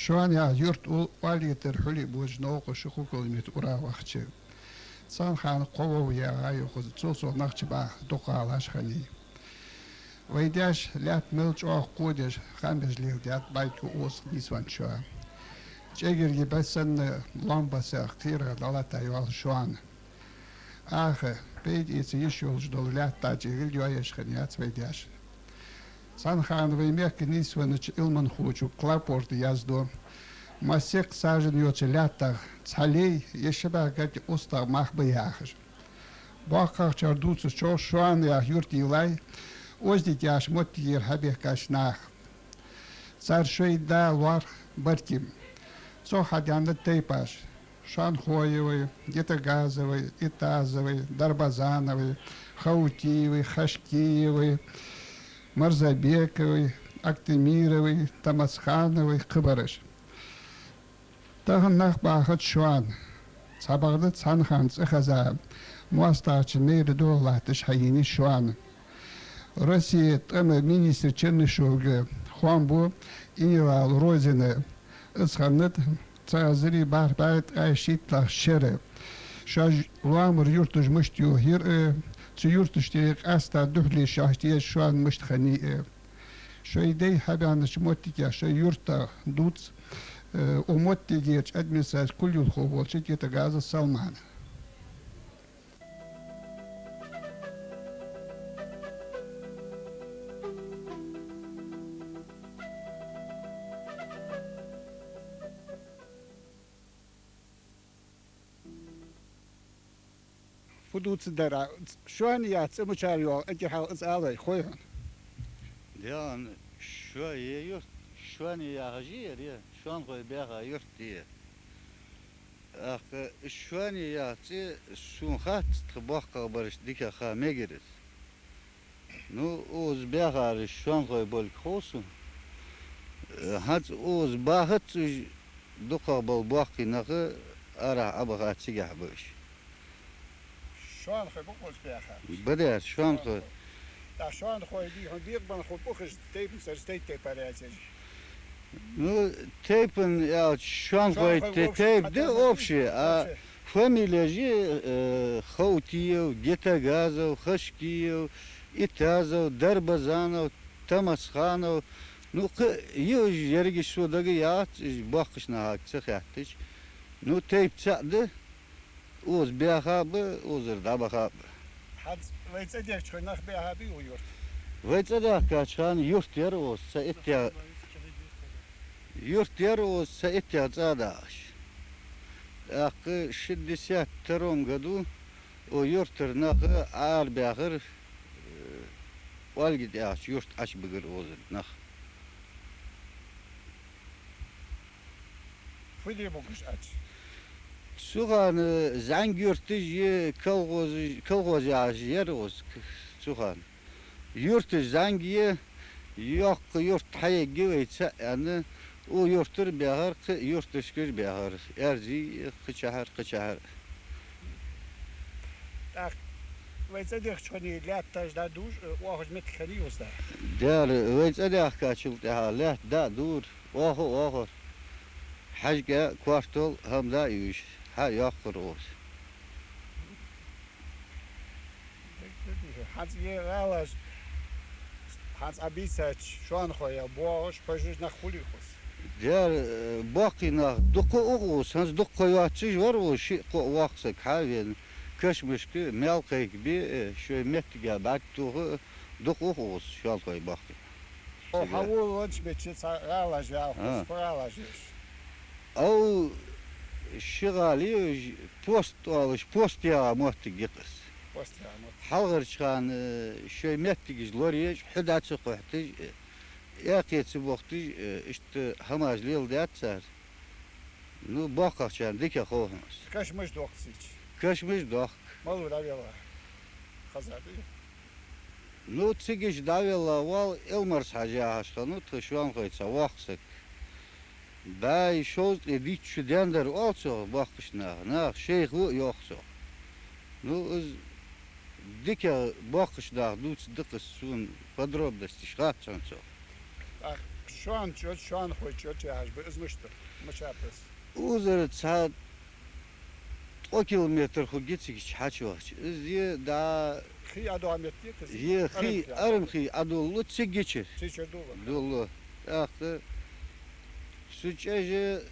Şu an ya yurt valiyetler huli buj noqo şu hukumet ura vaqçı. San xan qovo ya ayo xoz çoso naqçı ba doqalaş xani. Vaydaş lat milç o qodeş xambes lihat bayku os nisvan şu. Çegir gibi sen lambası xira dalata yol şu an. Ahı beyd ise iş yolcu dolu lat da çegir yoyaş xani at vaydaş. San xan ve mek nisvan ilman xuçu klaport yazdo. Масек сажен йоцелята цалей ешеба гати уста махбаяхш. Бахар чардуц чо шуан я юртилай оздитяш мотир хабех кашнах. Цар шейда вар бартим. Цо хадянда тейпаш. Шан хоевый, гетагазовый, итазовый, дарбазановый, хаутиевый, хашкиевый, марзабековый, актемировый, тамасхановый, кыбарыш. Тагын бахат шуан. Сабагды цанхан цехаза. Муастачы мейрі доллатыш хайини шуан. Россия тымы министр Чернышевге Хуанбу иневал Розины. Исханнет цазыри барбайт айшитлах шеры. Шаж ламыр юртыш мыштю хир цу юртыш терек аста духли шахтия шуан мыштхани. Шойдей хабяныш моттикя шо юрта дуц وموتي جيتش أدمساج كل يوم خوفول شيء يتجاوز السلمان. فدوت الدرا شو هنيات مشاريو أجي حال أسأله خويهن. Diyan şöyle yurt, şu an yağcı ya, şu an koy beha yurt diye. Şu an yağcı sunhat tabak kabarış dike khame girir. Nu oz beha şu an koy bol khosun. Hat oz bahat duka bol baki nakı ara abaga çigah boş. Şu an koy bu koz beha. Beder şu an koy. Da şu an koy di han bir ban koy bu kız teypin ser teyp parayacak. Ну, тейпен, я шан koy teyp de общий, а фамилияжи Хаутиев, Гетагазов, Хашкиев, Итазов, Дарбазанов, Тамасханов. Ну, ю жерги шудagi yaat bakışna hakçı yattış. Ну, teyp çadı, oz behabı, ozur da bakabı. Had weet je echt genoeg bij haar buurt. Weet je dat kaçan yurt yer olsa etya yurt yer olsa etya zadaş. Akı şiddisiyat teron gadu o yurtlar nakı ağır beğir wal gidiyaş yurt aç bigir ozun nak. Fili bu kış aç. Suhan zang yurtu kalgoz yer oz suhan. Yurtu zangiye yok yurt hayye giveyse yani o yurttur beğer yurt dışkır beğer erzi kıçahar. Weet je echt gewoon laat daar doen, wacht met genius daar. Der weet je dat kaçıl da da dur oho حاجة كوارتل هم لا يوش ها يقروش. Had je wel eens had abisaç şu an koya boğuş pajus na xulikos. Der باقي nach دقة أغوص هنز دقة ياتش var o şey vaksak havin kaşmış ki melkek bir şöyle mettiga bak tuğu duk أغوص şu an koy baktı. O havul lunch beçet alaj ya alaj. أو شغالي بوست يا موتي قطس حلغر كان شوي متي لوريج حدا تسقحتي ياتي تسبوختي اشت هماج ليل دات صار نو باقا كان ديك خوهمس كشمش دوقسيج كشمش دوق مالو دا يلا خزادي نو تسيجش داويلا وال المرس حاجه عشانو تشوان قيتsa وقسك Bij zo'n editie dender also bakışna, na şeyhu yoksa. Ну, dikke bakışna, doet dikke zo'n подробности, schatsen zo. Ach, şu an koyuyor cihaz bu üzmüştür. Mıçapız. Uzarı saat o kilometre ho geçik haç vakç. Ye da Xi adam etti kız. ye xi arım xi adollu çe geçir. Çeçe dolu. Dolu. Aktı. Suçajı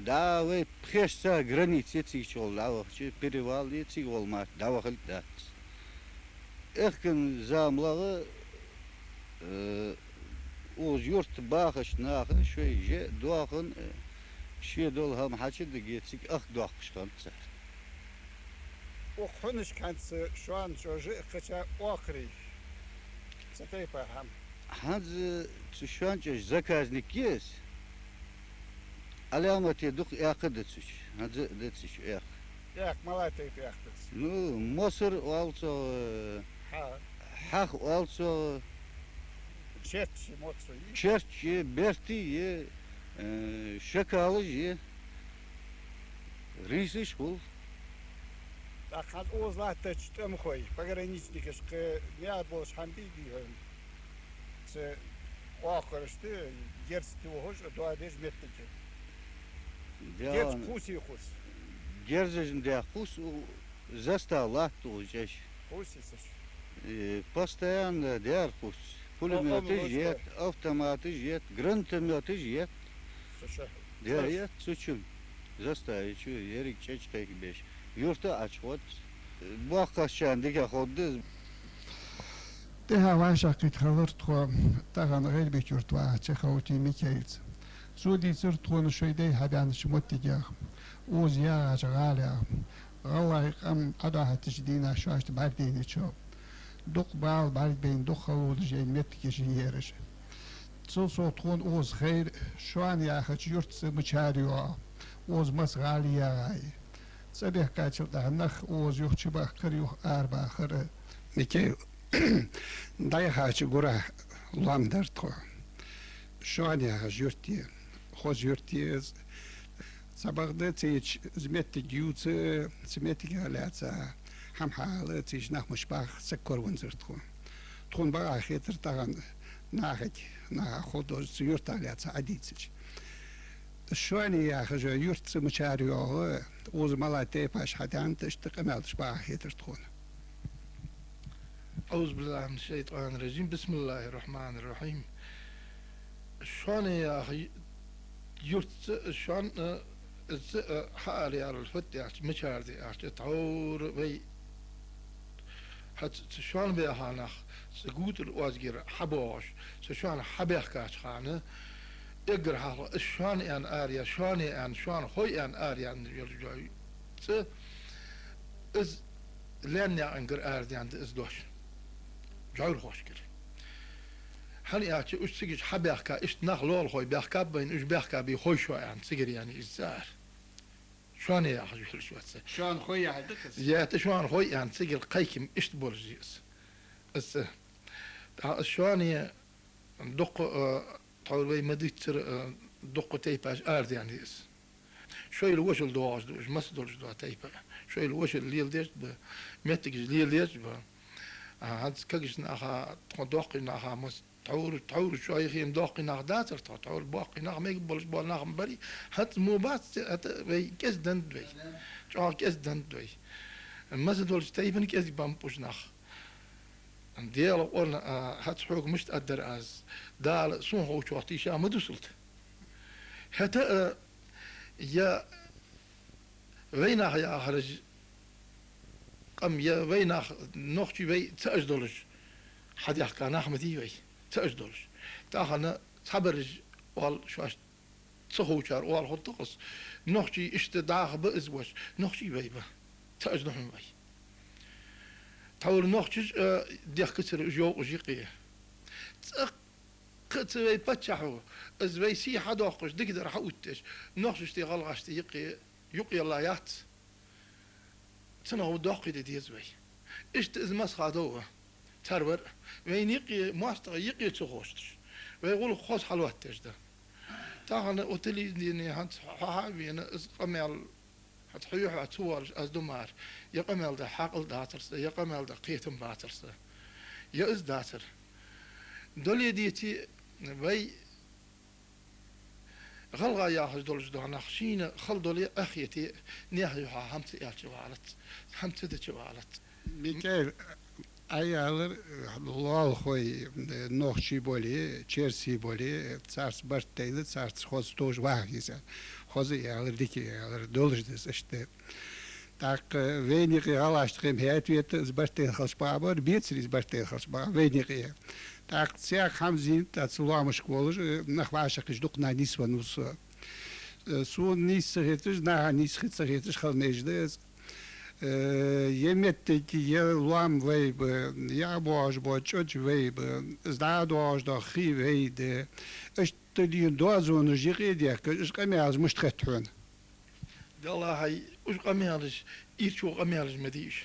da ve presa granice çik ol da vakç. Perival ye çik olmaz. Da vakit da. Erkin zamlağı oz yurt bağış nahı şöyle doğakın şey dol ham haçı da geçik ak doğakmış kanıtsa. O konuş kendisi şu an çocuğu kaça okri. Satay paham. Hanz şu an zakaznik yes. Alameti duk yakıdı çüş. Hanz de çüş yak. Yak malatay yaktız. Nu Mosır also Ha. hak also Çetçi motsu. church berti ye şakalı ye risi şkul. Akan ozla taçtım koy. Pagranичник ske ne boş hambi diyor. Se okuruştu gersti hoş doğadej mettiki. Gerç kusi kus. Gerzejin de kus zastala tuješ. Kusisis. Постоянно der kus. Пулеметы jet, автоматы jet, гранатометы jet. Sıçı. Der jet suçum. Zastavичу Erik Çeçkek beş. Yurtta açot. Bu akşam dike hoddu. Det här var säkert halvt tror där han relbit gjort var Tjechauti Mikhails. Så dit så tror jag så det hade han småttiga. Oz ya jagala. Allah am ada تجدينا شاشت بعدين شو. دق بعد بين دخلوا جاي متك جيرش. So tron oz خير شو أن يا أخي جرت مشاريو. Oz مسغالي يا سبيه كاتشو ده نخ oz يخشي بخريو أربعة خير. Mikhail. Dayhaç gura landertko. Şu an ya jurti, hoş jurti. Sabahda teç zmetti gyutse, zmetti galatsa. Ham halı teç nakmış bak sekkor vunzertko. Tron bak ahitır tagan nahek, nah hodoz yurt alatsa aditsiç. Şu an ya yurt mıçarıyor. Oz malate paş hadan teştik emelş bak ahitır tron. أعوذ بالله من الشيطان الرجيم بسم الله الرحمن الرحيم شلون يا أخي يرت شلون حالي على الفتي مشاردي تعور بي حت شلون بيها هانخ سقوط الوازجر حبوش شلون حبيخ كاش خانه اقر حاله شلون ان اريا شلون خوي ان اريا يرجعي از لان انقر اريا عند از دوش جعل خوش كري هل ياتي اش سجج حبيحكا اش نخلول خوي بيحكا بين اش بيحكا بي خوي شو يعني سجر يعني الزار شلون يا اخي شو شلون خويا عندك؟ يا شلون خوي يعني سجل قيكم اش تبولجيس اس شلون يا دق طول بي مديتر دق تيباش ارد يعني اس شوي الوش الدواج دوش مسدولج دو تيبا شوي الوش الليل ديش متك الليل ديش هاد كجش ناخا تقدوق ناخا مس تعور شوي خيم دوق ناخ داتر تعور باقي ناخ ما يقبلش بول ناخ مبري هات مو بات بي كز دندوي شو كز دندوي ما زدولش تايبن كز بامبوش ناخ ديال قلنا هات حوق مش تقدر از دال سون هو شو تيشا ما دوسلت حتى يا وينها يا خرج قم يا ويناخ نوختي بي تأجدولش حد يحكى ناخمتي بي تأجدولش تاخنا تبرج وال شواش تصهوشار وال خطقص نوختي اشتداخ بأزوش نوختي بي با تأجدهم بي تقول نوختي ديخ كتر جو وجيقية كتر بي باتشاحو از بي سي حدوقش دقدر حوتش نوختي اشتغل يقي الله يات تنهو داقي دي زوي اشت از مسخادوه ترور وين يقي ماستر يقي تخوشتش ويقول خوش حلوات تجده تاخنا اوتلي ديني هانت حابي انا از قمال هتحيوح اتوال از دمار يقمل ده حقل داترس يقمل ده قيتم باترس يا از داتر دولي ديتي وي غلغا ياخذ دولج دو نخشين خل دولي أخيتي نياها همت يالش وعلت همت دتش وعلت Mikael, ayalar lol khoy nochchi boli, chersi boli, царс бартейли, царс хоз тож вагиза. Хоз яlar diki yalar dolждес işte. Так wenig galashtrim het wird es bartel khasbaber, bietsris bartel khasba, wenig ja. Так цех хамзин, dat слама школы, нахвашах ждук на нисванус. Су нисгетиш, на нисгетиш халмеждес. Jemet je lam webe, ja boos bootje webe, daar doos dat gie wede, is te die dozo'n gereed, is kan als moest het doen. الله هاي وش قميالش إيش قميالش مديش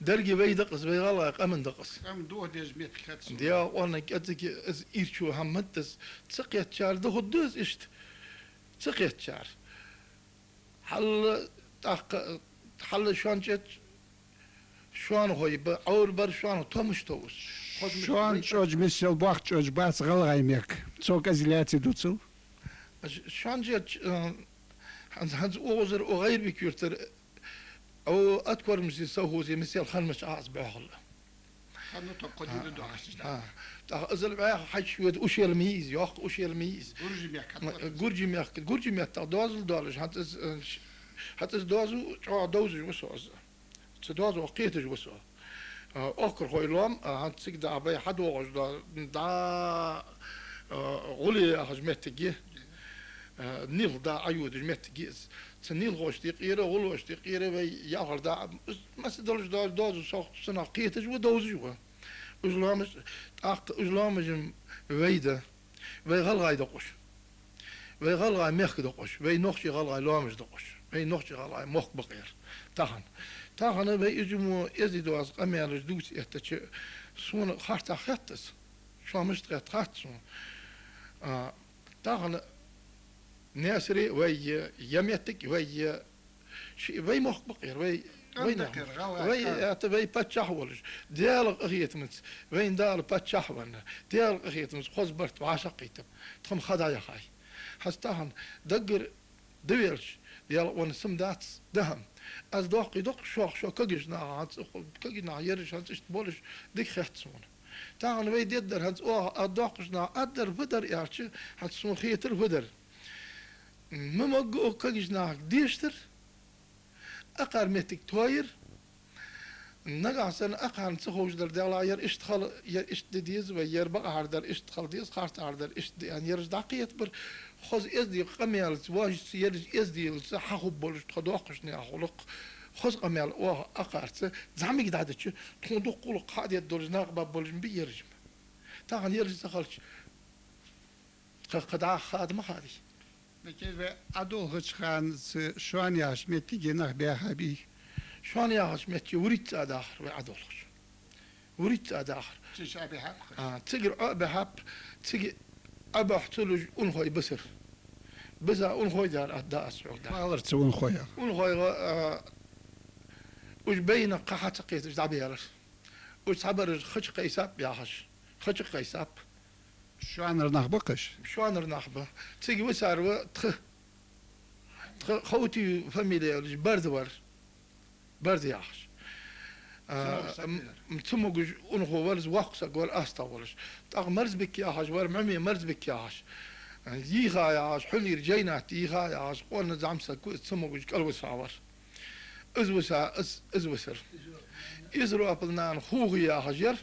درجي ويدقس ويغلا قمن دقس Kam door deze met gets. ديا وانا كاتك از إيش همتس تسقيت شار ده خدوز إشت تسقيت شار حل تاق حل شوان جت شوان هوي بأول بر شوان تومش توس Schon schon misel bacht schon baas galaimek. Zo kazilati doetsel. شوان جت هنز أوزر وغير بكيرتر أو أذكر مش يسوي زي مثل خنمش أعز بعقله Kan het ook goed doen als أزل بعه حش ود وش الميز ياخ وش الميز جورجي ميك تدوزل دولج حتى دوزو دوزج وسوز تدوزو قيتج وسو أكر خوي لهم هنسك دا بي حد وغش دا غولي هجمت جي نيل دا عيود جمت جيز تنيل غوش تقيره غلوش تقيره بي ياخر دا مس دولج دوزو سوق سنا قيتج ودوزجوا Uzlamız, uzlamızın veyde, ve galgay dokuş, ve galgay mehk dokuş, ve nohçi galgay lamız dokuş, ve nohçi galgay mohk bakır. Tahan ve üzümü ezidoğaz kamyalız dus ehtaçı, sonra harta hattız, şamış tret hattın. Tahan nesri ve yemettik ve mohk bakır ve وي تبي بتشحولش ديالك أخيتمت وين دار بتشحولنا ديالك أخيتمت خوز برت وعشقيتم تخم خدايا خاي حستاهن دقر دويلش ديالك ونسم دات دهم از دوقي دوق شو كجنا هات كجنا يرش هات بولش ديك خيتسون تاهن وي ديدر هات او دوقشنا ادر فدر يارش هات سون خيتر فدر ممغو كجنا ديشتر أقار متك توير نقعسن أقار نسخوش در دالا ير اشتخل ير اشتديز وير بقى هردر اشتخل ديز خارت هردر اشت يعني يرج دقيت بر خز ازدي قميال واج يرج ازدي حخو بولش تخدوقش نيا خلق خز قميال واه أقارت زعمي قد عدتش تخدو قول قاعد يدولج ناقبا بولج بيرجم تاعن يرج دخلش قد خادم خادي Mekel ve adol hıçkan şu an yaş metti genah be habi. Şu an yaş metti وريت أداخر وعدولش وريت أداخر Çiş abi hap. تجر بحب تجي أبى حصلوا أنخوي بسر بزا أنخوي دار أداء السعود Alır çoğun koya. أنخوي وش بين قحة قيت إيش دعبيرش وش عبر خش قيساب ياهش خش قيساب Şu an rınaq bakış. شو أنا رناخبة تجي وسار خوتي فاميليا ولا برد ور برد ياهش متسموج أنخو ورز وقصة قول أستا ورش تاغ مرز بك ياهش ور معمي مرز بك ياهش ييغا ياهش حلي رجينات ييغا ياهش قولنا زعمسا تسموج كالوس عور ازوسر إزرو أبلنان خوغي ياهجر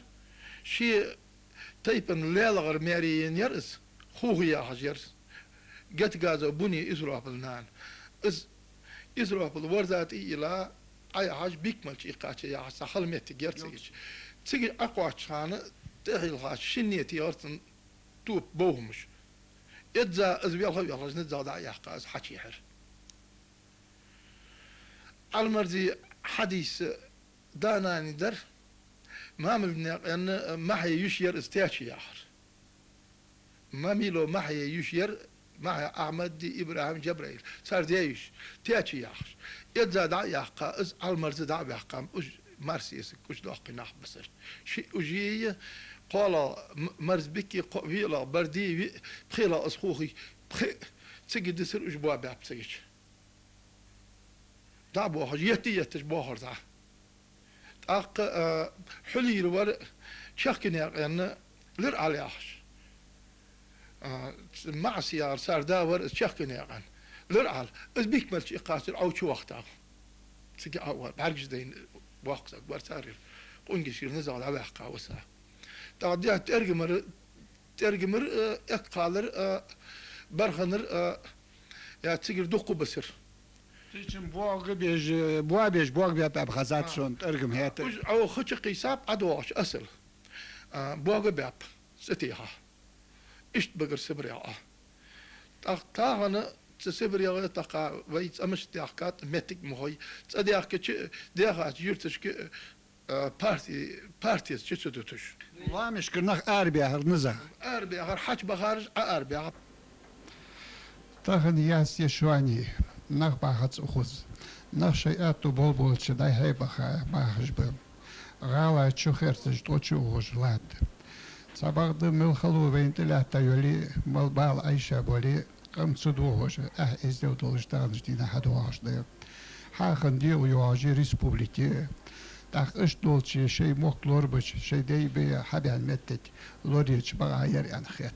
شي تيبن ليلغر ماريين يرس خوغي ياهجر قت غازو بني إزرو أبلنان إزرو أبل ورزاتي إلى أي حاج بيكمل شيء قاتش يا سخل ميت جرتيش تيجي أقوى شانة تهيل خاش شنيتي أرتن توب بوهمش إذا أزبيالها يلا نتزا دا يحقاز حكي حر المرزي حديث داناني در ما مبني أن ما هي يشير استياشي ياخر ما ميلو ما هي يشير مع أحمد إبراهيم جبرائيل صار ديش تياشي ياخر إذا دا يحقا إز المرزي دا يحقا إج مرسيسك إج دوقي ناح بسر شيء أجيه قال مرز بكي ويلا بردي بخيلا أسخوخي تسجي دسر أجبوا باب تسجي دا بوخر يتش بوخر دا أق حلي الور شاكين يعني لر عليهش مع سيار صار داور شاكين يعني لر على أزبيك ملش إقاسر أو شو وقتها تسجي أول بعرفش دين وقتك برتارير قنجشير نزال على حقا وسا تعديها ترجمر اقالر برخنر يا تسجل دقو بسر تيجن بوغ بياب خزات شون ترجم هات او خش قيساب عدواش اصل بوغ بياب ستيها اشت بقر سبريا تاغنا تسبريا تقا ويت امش تاقات متك مهي تدياك ديها يرتش بارتيز شو تدوتش والله مش كرناخ اربيا نزا اربيا حج بخارج اربيا تاخن ياس يشواني نخ باخت أخذ نخ شيئات بول شداي هاي باخش بهم غالا تشوخرتش توتشو وجلاد صباغد ملخلو بين تلاتة يولي ملبال عيشة بولي قم تسدوهوش ازدو دولشتانش دينا حدوهاش دير حاخن ديو يواجي ريسبوبليكي تاخ اش دولشي شي موك لوربش شي دي بي حبيان متت لوريتش بغاير يعني خيط